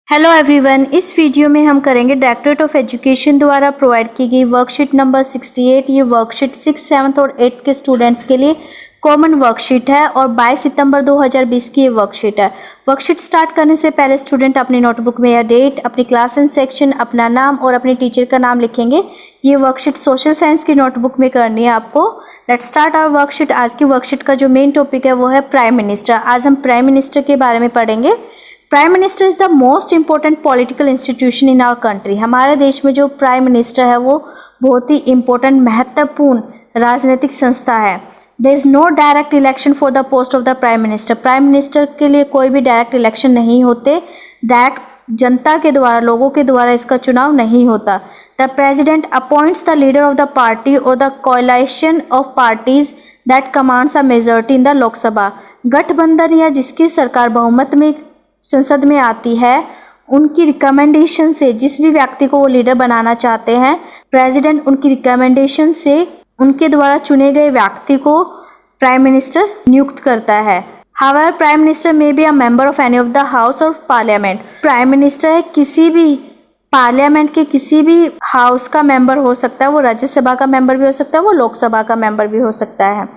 Hello everyone, इस video में हम करेंगे डायरेक्टरेट ऑफ एजुकेशन द्वारा प्रोवाइड की गई वर्कशीट नंबर 68। ये वर्कशीट 6, 7 और 8 के स्टूडेंट्स के लिए कॉमन वर्कशीट है और 22 सितंबर 2020 की ये वर्कशीट है। वर्कशीट स्टार्ट करने से पहले स्टूडेंट अपनी नोटबुक में या डेट, अपनी क्लास एंड सेक्शन, अपना नाम और अपने टीचर का नाम लिखेंगे। ये वर्कशीट सोशल साइंस की नोटबुक में करनी है आपको। Let's start our worksheet. आज की वर्कशीट का जो मेन टॉपिक है वो है प्राइम मिनिस्टर। आज हम प्राइम मिनिस्टर के बारे में पढ़ेंगे। Prime minister is the most important political institution in our country. हमारे देश में जो प्राइम मिनिस्टर है वो बहुत ही इंपॉर्टेंट, महत्वपूर्ण राजनीतिक संस्था है। There is no direct election for the post of the prime minister. Prime minister के लिए कोई भी डायरेक्ट इलेक्शन नहीं होते। डायरेक्ट जनता के द्वारा, लोगों के द्वारा इसका चुनाव नहीं होता। The president appoints the leader of the party और the coalition of parties that commands a majority in the Lok Sabha. गठबंधन या जिसकी सरकार बहुमत में संसद में आती है, उनकी रिकमेंडेशन से, जिस भी व्यक्ति को वो लीडर बनाना चाहते हैं, प्रेसिडेंट उनकी रिकमेंडेशन से उनके द्वारा चुने गए व्यक्ति को प्राइम मिनिस्टर नियुक्त करता है। However prime minister may be a member of any of the house of parliament. Prime minister किसी भी पार्लियामेंट के किसी भी हाउस का मेंबर हो सकता है। वो राज्यसभा का मेंबर भी हो सकता है, वो लोकसभा का मेंबर भी हो सकता है।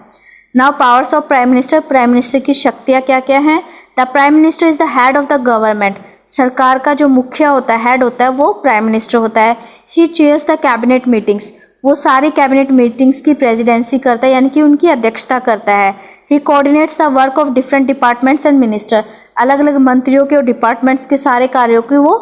Now powers of prime minister. Prime minister की शक्तियाँ क्या क्या हैं? The prime minister is the head of the government. सरकार का जो मुखिया होता है, हेड होता है, वो प्राइम मिनिस्टर होता है। ही चेयर्स द कैबिनेट मीटिंग्स। वो सारी कैबिनेट मीटिंग्स की प्रेसिडेंसी करता है, यानी कि उनकी अध्यक्षता करता है। He coordinates the work of different departments and minister. अलग अलग मंत्रियों के और डिपार्टमेंट्स के सारे कार्यों की वो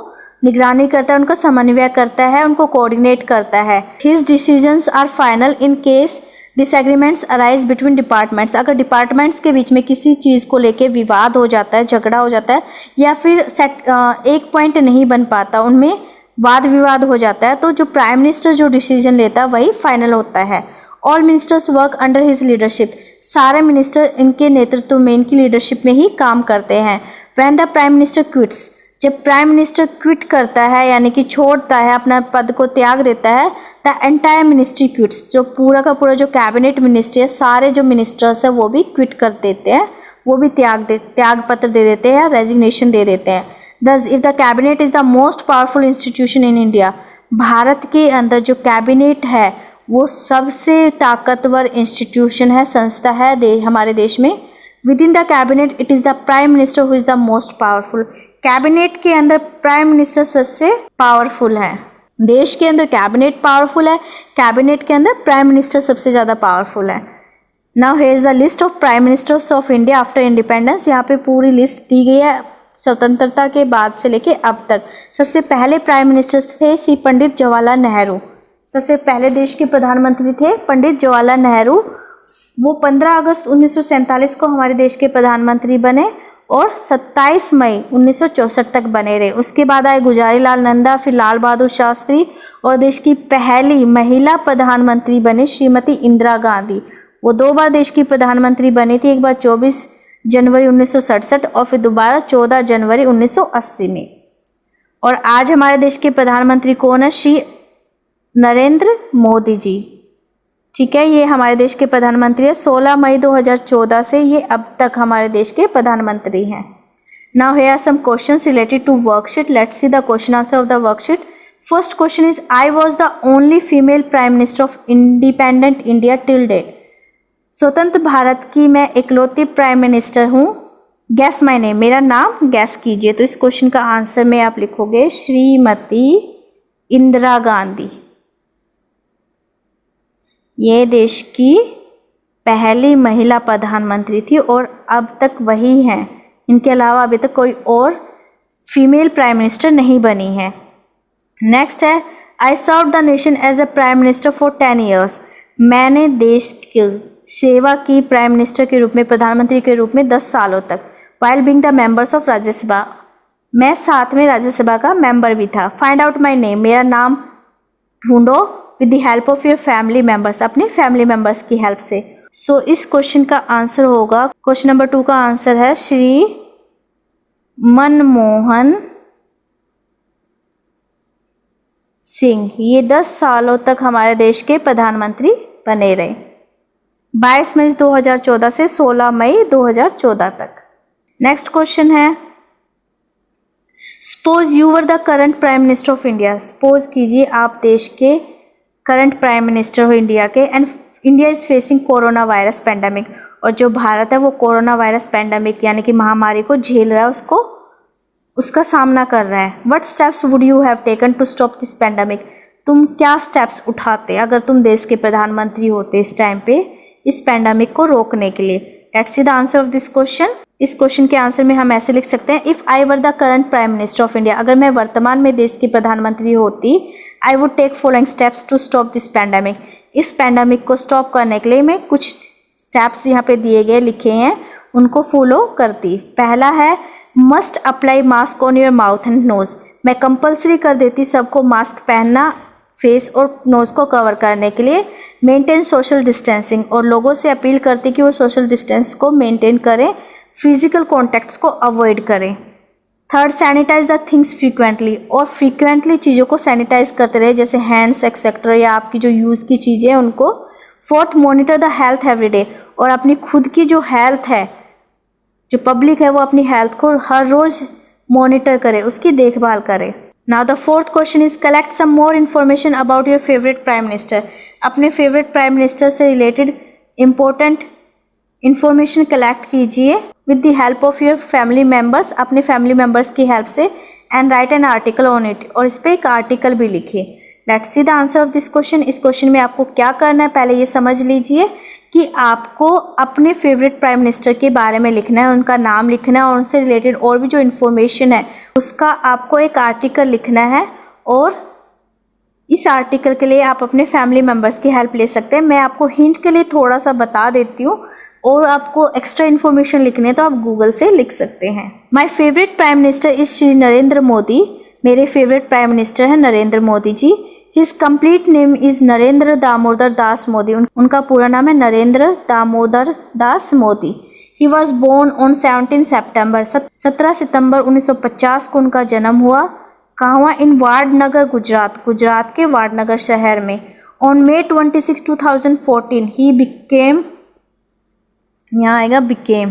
निगरानी करता है, उनका समन्वय करता है, उनको कोऑर्डिनेट करता है। His decisions are final in case disagreements arise between departments. अगर डिपार्टमेंट्स के बीच में किसी चीज़ को लेके विवाद हो जाता है, झगड़ा हो जाता है, या फिर एक पॉइंट नहीं बन पाता, उनमें वाद विवाद हो जाता है, तो जो प्राइम मिनिस्टर जो डिसीजन लेता है वही फाइनल होता है। All ministers work under his leadership. सारे मिनिस्टर इनके नेतृत्व में, इनकी लीडरशिप में ही काम करते हैं। When the prime minister quits. जब प्राइम मिनिस्टर क्विट करता है, यानी कि छोड़ता है, अपना पद को त्याग देता है, द एंटायर मिनिस्ट्री क्विट्स। जो पूरा का पूरा जो कैबिनेट मिनिस्ट्री है, सारे जो मिनिस्टर्स है वो भी क्विट कर देते हैं, वो भी त्याग पत्र दे देते हैं, रेजिग्नेशन दे देते हैं। दस if the cabinet is the most powerful institution in India. Bharat के अंदर जो कैबिनेट है वो सबसे ताकतवर इंस्टीट्यूशन है, संस्था है हमारे देश में। With in the cabinet it is the prime minister who is the most powerful. Cabinet के अंदर प्राइम मिनिस्टर सबसे पावरफुल है। देश के अंदर कैबिनेट पावरफुल है, कैबिनेट के अंदर प्राइम मिनिस्टर सबसे ज़्यादा पावरफुल है। Now here is the list of prime ministers of India after independence. यहाँ पे पूरी लिस्ट दी गई है स्वतंत्रता के बाद से लेके अब तक। सबसे पहले प्राइम मिनिस्टर थे श्री पंडित जवाहरलाल नेहरू। सबसे पहले देश के प्रधानमंत्री थे पंडित जवाहरलाल नेहरू। वो 15 अगस्त 1947 को हमारे देश के प्रधानमंत्री बने और 27 मई 1964 तक बने रहे। उसके बाद आए गुलज़ारी लाल नंदा, फिर लाल बहादुर शास्त्री, और देश की पहली महिला प्रधानमंत्री बने श्रीमती इंदिरा गांधी। वो 2 बार देश की प्रधानमंत्री बनी थी, एक बार 24 जनवरी 1967 और फिर दोबारा 14 जनवरी 1980 में। और आज हमारे देश के प्रधानमंत्री कौन है? श्री नरेंद्र मोदी जी। ठीक है, ये हमारे देश के प्रधानमंत्री है। 16 मई 2014 से ये अब तक हमारे देश के प्रधानमंत्री हैं। Now here are some questions related to worksheet. Let's see the question answer of the worksheet. First question is, I was the only female prime minister of independent India till date. स्वतंत्र भारत की मैं इकलौती prime minister हूँ। Guess my name, मेरा नाम gas कीजिए। तो इस क्वेश्चन का आंसर में आप लिखोगे श्रीमती इंदिरा गांधी। ये देश की पहली महिला प्रधानमंत्री थी और अब तक वही हैं। इनके अलावा अभी तक कोई और फीमेल प्राइम मिनिस्टर नहीं बनी है। नेक्स्ट है, I serve the nation as a prime minister for 10 years. मैंने देश की सेवा की प्राइम मिनिस्टर के रूप में, प्रधानमंत्री के रूप में 10 सालों तक। While being the members of Rajya Sabha. मैं साथ में राज्यसभा का मेंबर भी था। Find out my name. मेरा नाम ढूंढो with the help of your family members. अपने फैमिली मेंबर्स की हेल्प से। सो इस क्वेश्चन का आंसर होगा, क्वेश्चन नंबर 2 का आंसर है श्री मनमोहन सिंह। ये 10 सालों तक हमारे देश के प्रधानमंत्री बने रहे, 22 मई 2014 से 16 मई 2014 तक। नेक्स्ट क्वेश्चन है, suppose you were the current prime minister of India, suppose कीजिए आप देश के करंट प्राइम मिनिस्टर हो इंडिया के, and India is facing corona virus pandemic, और जो भारत है वो कोरोना वायरस पेंडेमिक यानी कि महामारी को झेल रहा है, उसका सामना कर रहा है। What steps would you have taken to stop this pandemic, तुम क्या स्टेप्स उठाते अगर तुम देश के प्रधानमंत्री होते इस टाइम पे इस पेंडेमिक को रोकने के लिए। Let's see the answer of this question. इस क्वेश्चन के आंसर में हम ऐसे लिख सकते हैं, if I were the current prime minister of India, अगर मैं वर्तमान में देश की प्रधानमंत्री होती, I would take following steps to stop this pandemic, इस पेंडेमिक को स्टॉप करने के लिए मैं कुछ स्टेप्स यहाँ पे दिए गए लिखे हैं उनको फॉलो करती। पहला है must apply mask on your mouth and nose, मैं कंपलसरी कर देती सबको मास्क पहनना फेस और नोज को कवर करने के लिए। मेंटेन सोशल डिस्टेंसिंग, और लोगों से अपील करती कि वो सोशल डिस्टेंस को मेंटेन करें, फिजिकल कॉन्टैक्ट्स को अवॉइड करें। Third, sanitize the things frequently, और फ्रीक्वेंटली चीज़ों को सैनिटाइज करते रहे जैसे हैंड्स एक्सेट्रा या आपकी जो यूज़ की चीज़ें उनको। Fourth, monitor the health everyday, और अपनी खुद की जो हेल्थ है, जो पब्लिक है वो अपनी हेल्थ को हर रोज़ मॉनिटर करे, उसकी देखभाल करे। Now the fourth question is collect some more information about your favourite prime minister, अपने फेवरेट प्राइम मिनिस्टर से रिलेटेड इंपॉर्टेंट इंफॉर्मेशन कलेक्ट कीजिए with the help of your family members, अपने फैमिली मेम्बर्स की help से, and write an article on it, और इस पर एक आर्टिकल भी लिखिए। Let's see the answer of this question. इस क्वेश्चन में आपको क्या करना है, पहले ये समझ लीजिए कि आपको अपने फेवरेट प्राइम मिनिस्टर के बारे में लिखना है, उनका नाम लिखना है, और उनसे रिलेटेड और भी जो इन्फॉर्मेशन है उसका आपको एक आर्टिकल लिखना है, और इस आर्टिकल के लिए आप अपने फैमिली मेम्बर्स की हेल्प ले सकते हैं। मैं आपको हिंट के लिए थोड़ा सा बता देती हूँ, और आपको एक्स्ट्रा इन्फॉर्मेशन लिखनी है तो आप गूगल से लिख सकते हैं। My favourite prime minister is Shri Narendra Modi, मेरे फेवरेट प्राइम मिनिस्टर हैं Narendra Modi ji. His complete name is Narendra Damodar Das Modi, उनका पूरा नाम है Narendra Damodar Das Modi. He was born on 17 September, 17 सितंबर 1950 को उनका जन्म हुआ। कहाँ हुआ? इन वाडनगर, गुजरात, गुजरात के वाडनगर शहर में। ऑन May 26, 2014 ही बिकेम, यहाँ आएगा became,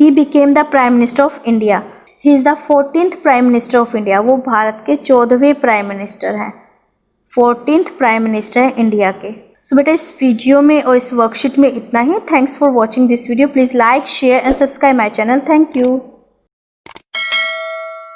he became the prime minister of India. He is the 14th prime minister of India, वो भारत के 14वें प्राइम मिनिस्टर हैं, 14th प्राइम मिनिस्टर है इंडिया के। सो बेटा इस वीडियो में और इस वर्कशीट में इतना ही। Thanks for watching this video. Please like, share and subscribe my channel. Thank you.